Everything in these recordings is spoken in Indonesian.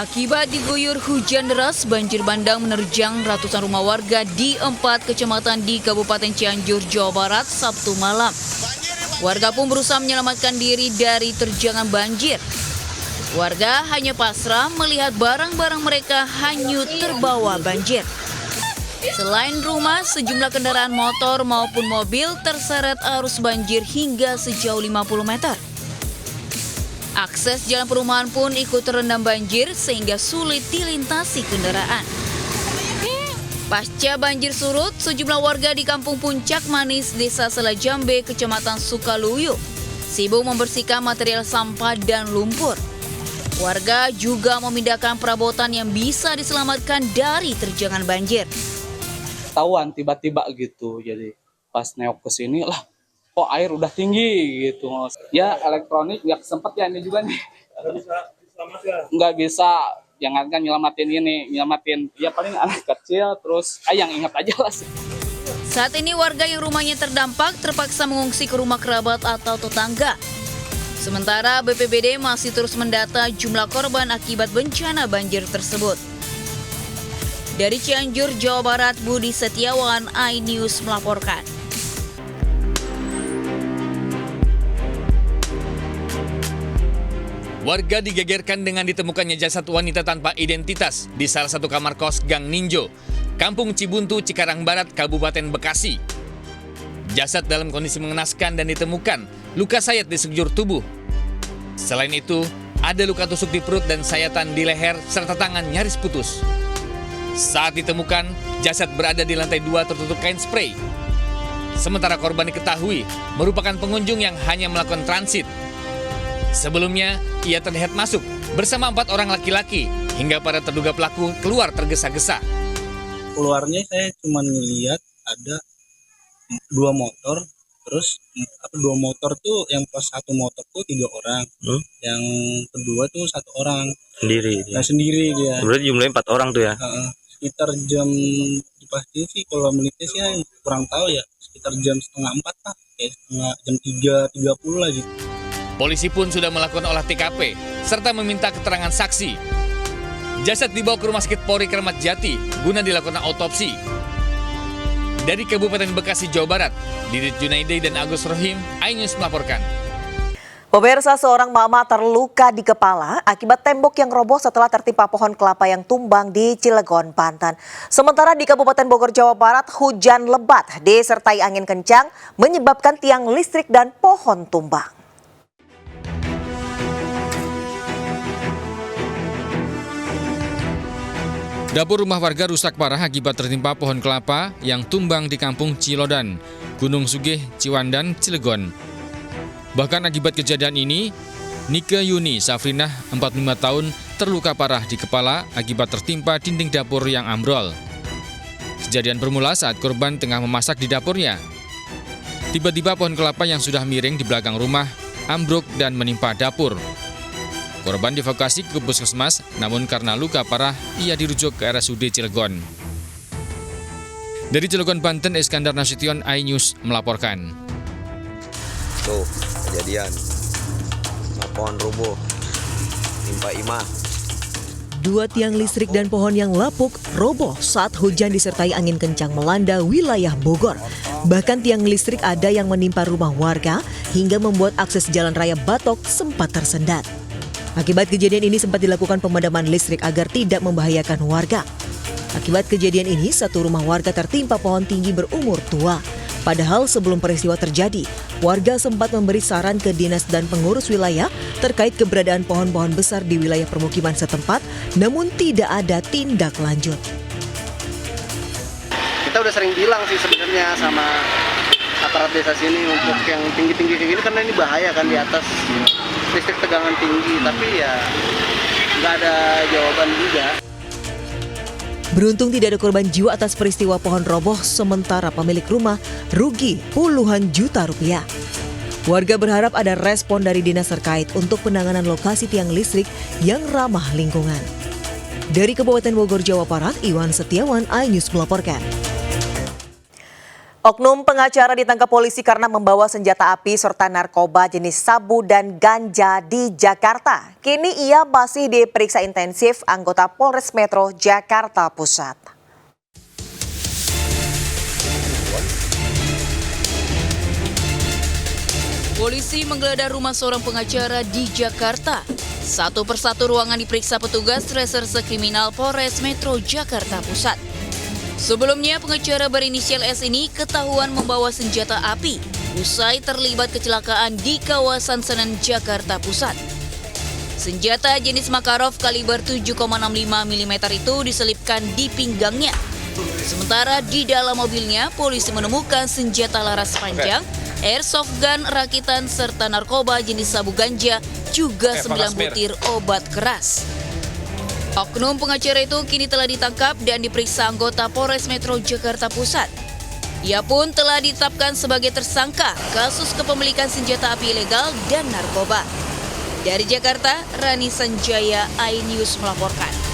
Akibat diguyur hujan deras, banjir bandang menerjang ratusan rumah warga di 4 kecamatan di Kabupaten Cianjur, Jawa Barat, Sabtu malam. Warga pun berusaha menyelamatkan diri dari terjangan banjir. Warga hanya pasrah melihat barang-barang mereka hanyut terbawa banjir. Selain rumah, sejumlah kendaraan motor maupun mobil terseret arus banjir hingga sejauh 50 meter. Akses jalan perumahan pun ikut terendam banjir sehingga sulit dilintasi kendaraan. Pasca banjir surut, sejumlah warga di Kampung Puncak Manis, Desa Selajambe, Kecamatan Sukaluyu, sibuk membersihkan material sampah dan lumpur. Warga juga memindahkan perabotan yang bisa diselamatkan dari terjangan banjir. Tahuan tiba-tiba gitu, jadi pas neok ke sini lah, kok air udah tinggi gitu. Ya elektronik nggak sempet ya ini juga nih. Nggak bisa diselamatkan? Nggak bisa, jangan kan nyelamatin ya paling anak kecil, terus yang ingat aja lah. Saat ini warga yang rumahnya terdampak terpaksa mengungsi ke rumah kerabat atau tetangga. Sementara BPBD masih terus mendata jumlah korban akibat bencana banjir tersebut. Dari Cianjur, Jawa Barat, Budi Setiawan, iNews melaporkan. Warga digegerkan dengan ditemukannya jasad wanita tanpa identitas di salah satu kamar kos Gang Ninjo, Kampung Cibuntu, Cikarang Barat, Kabupaten Bekasi. Jasad dalam kondisi mengenaskan dan ditemukan luka sayat di sekujur tubuh. Selain itu, ada luka tusuk di perut dan sayatan di leher serta tangan nyaris putus. Saat ditemukan, jasad berada di lantai 2 tertutup kain spray. Sementara korban diketahui merupakan pengunjung yang hanya melakukan transit. Sebelumnya, ia terlihat masuk bersama 4 orang laki-laki hingga para terduga pelaku keluar tergesa-gesa. Keluarnya saya cuma ngelihat ada 2 motor, terus 2 motor tuh yang pas satu motor tuh 3 orang, yang kedua tuh 1 orang sendiri. Sendiri dia. Berarti jumlahnya 4 orang tuh ya? Sekitar jam pasti sih kalau menitnya sih kurang tahu ya, sekitar jam setengah 4 lah, kayak jam 3.30 lah gitu. Polisi pun sudah melakukan olah TKP serta meminta keterangan saksi. Jasad dibawa ke Rumah Sakit Polri Kramat Jati guna dilakukan autopsi. Dari Kabupaten Bekasi, Jawa Barat, Didit Junaidi dan Agus Rohim, iNews melaporkan. Pemirsa, seorang mama terluka di kepala akibat tembok yang roboh setelah tertimpa pohon kelapa yang tumbang di Cilegon, Banten. Sementara di Kabupaten Bogor, Jawa Barat, hujan lebat disertai angin kencang menyebabkan tiang listrik dan pohon tumbang. Dapur rumah warga rusak parah akibat tertimpa pohon kelapa yang tumbang di Kampung Cilodan, Gunung Sugih, Ciwandan, Cilegon. Bahkan akibat kejadian ini, Nike Yuni Safrinah, 45 tahun, terluka parah di kepala akibat tertimpa dinding dapur yang ambrol. Kejadian bermula saat korban tengah memasak di dapurnya. Tiba-tiba pohon kelapa yang sudah miring di belakang rumah ambruk dan menimpa dapur. Korban dievakuasi ke puskesmas, namun karena luka parah, ia dirujuk ke RSUD Cilegon. Dari Cilegon, Banten, Iskandar Nasution, iNews melaporkan. Tuh, kejadian. Pohon roboh, timpa imah. 2 tiang listrik dan pohon yang lapuk roboh saat hujan disertai angin kencang melanda wilayah Bogor. Bahkan tiang listrik ada yang menimpa rumah warga hingga membuat akses jalan raya Batok sempat tersendat. Akibat kejadian ini sempat dilakukan pemadaman listrik agar tidak membahayakan warga. Akibat kejadian ini, 1 rumah warga tertimpa pohon tinggi berumur tua. Padahal sebelum peristiwa terjadi, warga sempat memberi saran ke dinas dan pengurus wilayah terkait keberadaan pohon-pohon besar di wilayah permukiman setempat, namun tidak ada tindak lanjut. Kita udah sering bilang sih sebenarnya sama aparat desa sini untuk yang tinggi-tinggi kayak gini, karena ini bahaya kan di atas listrik tegangan tinggi, tapi ya nggak ada jawaban juga. Beruntung tidak ada korban jiwa atas peristiwa pohon roboh, sementara pemilik rumah rugi puluhan juta rupiah. Warga berharap ada respon dari dinas terkait untuk penanganan lokasi tiang listrik yang ramah lingkungan. Dari Kabupaten Bogor, Jawa Barat, Iwan Setiawan, iNews melaporkan. Oknum pengacara ditangkap polisi karena membawa senjata api serta narkoba jenis sabu dan ganja di Jakarta. Kini ia masih diperiksa intensif anggota Polres Metro Jakarta Pusat. Polisi menggeledah rumah seorang pengacara di Jakarta. Satu persatu ruangan diperiksa petugas Reserse Kriminal Polres Metro Jakarta Pusat. Sebelumnya, pengacara berinisial S ini ketahuan membawa senjata api usai terlibat kecelakaan di kawasan Senen, Jakarta Pusat. Senjata jenis Makarov kaliber 7,65 mm itu diselipkan di pinggangnya. Sementara di dalam mobilnya, polisi menemukan senjata laras panjang, airsoft gun rakitan serta narkoba jenis sabu ganja, juga 9 butir obat keras. Oknum pengacara itu kini telah ditangkap dan diperiksa anggota Polres Metro Jakarta Pusat. Ia pun telah ditetapkan sebagai tersangka kasus kepemilikan senjata api ilegal dan narkoba. Dari Jakarta, Rani Sanjaya, iNews melaporkan.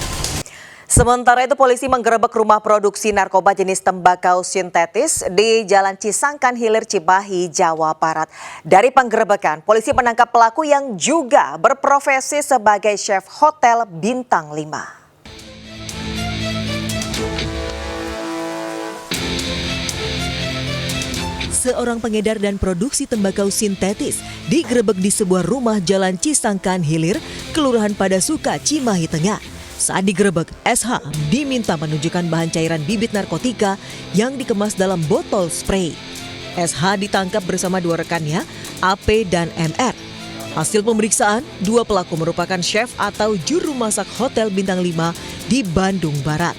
Sementara itu polisi menggerebek rumah produksi narkoba jenis tembakau sintetis di Jalan Cisangkan Hilir, Cimahi, Jawa Barat. Dari penggerebekan, polisi menangkap pelaku yang juga berprofesi sebagai chef hotel bintang 5. Seorang pengedar dan produksi tembakau sintetis digerebek di sebuah rumah Jalan Cisangkan Hilir, Kelurahan Padasuka, Cimahi Tengah. Saat digerebek, SH diminta menunjukkan bahan cairan bibit narkotika yang dikemas dalam botol spray. SH ditangkap bersama dua rekannya, AP dan MR. Hasil pemeriksaan, dua pelaku merupakan chef atau juru masak hotel bintang 5 di Bandung Barat.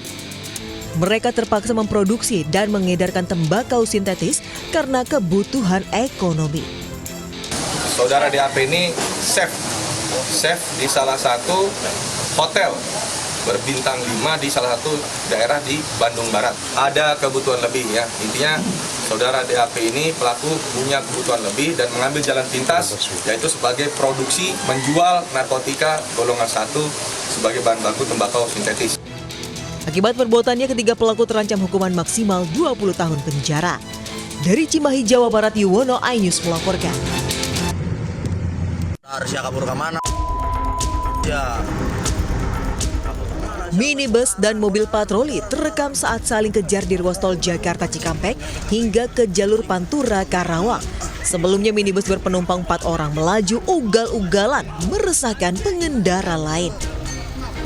Mereka terpaksa memproduksi dan mengedarkan tembakau sintetis karena kebutuhan ekonomi. Saudara DAP ini chef di salah satu hotel berbintang 5 di salah satu daerah di Bandung Barat. Ada kebutuhan lebih ya. Intinya saudara DAP ini pelaku punya kebutuhan lebih dan mengambil jalan pintas, yaitu sebagai produksi menjual narkotika golongan 1 sebagai bahan baku tembakau sintetis. Akibat perbuatannya, ketiga pelaku terancam hukuman maksimal 20 tahun penjara. Dari Cimahi, Jawa Barat, Yuwono, iNews melaporkan. Harusnya kabur ke mana? Ya. Minibus dan mobil patroli terekam saat saling kejar di ruas tol Jakarta Cikampek hingga ke jalur Pantura Karawang. Sebelumnya minibus berpenumpang 4 orang melaju ugal-ugalan meresahkan pengendara lain.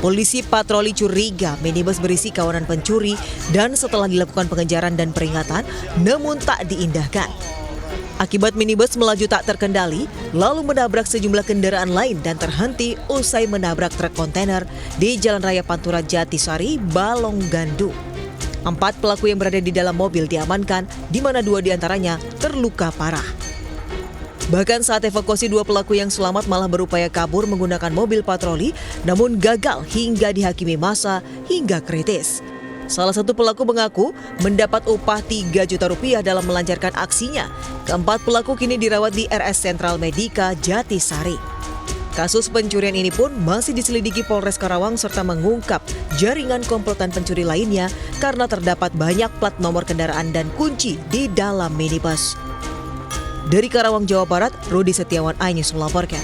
Polisi patroli curiga minibus berisi kawanan pencuri dan setelah dilakukan pengejaran dan peringatan namun tak diindahkan. Akibat minibus melaju tak terkendali, lalu menabrak sejumlah kendaraan lain dan terhenti usai menabrak truk kontainer di Jalan Raya Pantura Jatisari, Balongandu. 4 pelaku yang berada di dalam mobil diamankan, di mana 2 diantaranya terluka parah. Bahkan saat evakuasi, 2 pelaku yang selamat malah berupaya kabur menggunakan mobil patroli, namun gagal hingga dihakimi massa hingga kritis. Salah satu pelaku mengaku mendapat upah 3 juta rupiah dalam melancarkan aksinya. Keempat pelaku kini dirawat di RS Sentral Medika Jatisari. Kasus pencurian ini pun masih diselidiki Polres Karawang serta mengungkap jaringan komplotan pencuri lainnya karena terdapat banyak plat nomor kendaraan dan kunci di dalam minibus. Dari Karawang, Jawa Barat, Rudi Setiawan, iNews melaporkan.